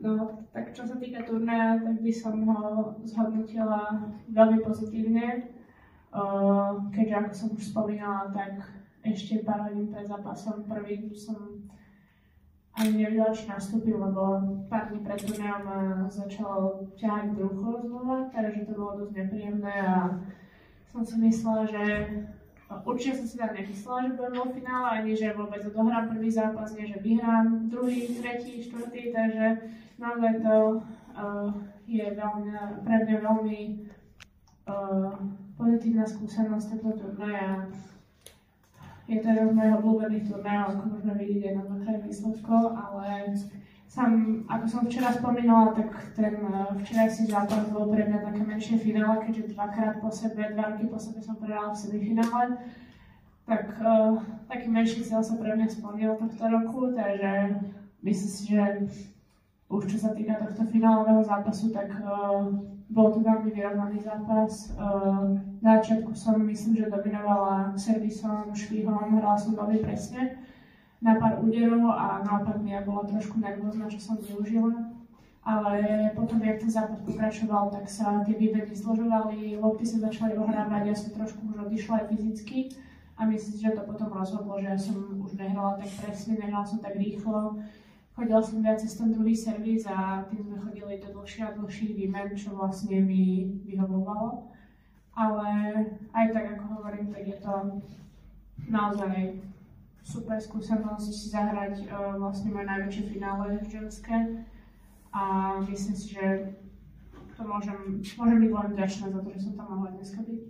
No, tak čo sa týka turnaja, tak by som ho zhodnotila veľmi pozitívne. Keďže ako som už spomínala, tak ešte pár hodín pred zápasom prvým som ani nevedela, či nastúpil, lebo pár dní pred turnajom ma začalo ťahať brucho znova, takže to bolo dosť nepríjemné a som si myslela, že určite som si tak nemyslela, že budem vo finále, ani že vôbec odohrám prvý zápas, nie že vyhrám druhý, tretí, štvrtý, takže naozaj to je pre mňa veľmi pozitívna skúsenosť tento turnaj a je to jeden z mojich obľúbených turnajov, ako môžeme vidieť aj na základe výsledkov, ale ako som včera spomínala, tak ten včerajší zápas bol pre mňa také menšie finále, keďže dva roky po sebe som prehrala v semifinále. Tak taký menší cieľ sa pre mňa splnil tohto roku, takže myslím si, že už čo sa týka tohto finálového zápasu, tak bol to veľmi vyrovnaný zápas. Na začiatku som myslím, že dominovala servisom, švihom, hrala som veľmi presne na pár úderov a naopak Mia bola trošku nervózna, čo som využila. Ale potom, jak ten zápas pokračoval, tak sa tie výbedy zložovali, lopty sa začali ohrávať, ja som trošku už odišla aj fyzicky a myslím, že to potom rozhodlo, že ja som už nehrala tak presne, nehrala som tak rýchlo. Chodila som viac cez ten druhý servis a tým sme chodili do dlhších a dlhších výmen, čo vlastne mi vyhovovalo. Ale aj tak, ako hovorím, tak je to naozaj super skúsenosť zahrať vlastne moje najväčšie finále ženské. A myslím si, že to môžem byť len vďačná za to, že som tam mohla dneska byť.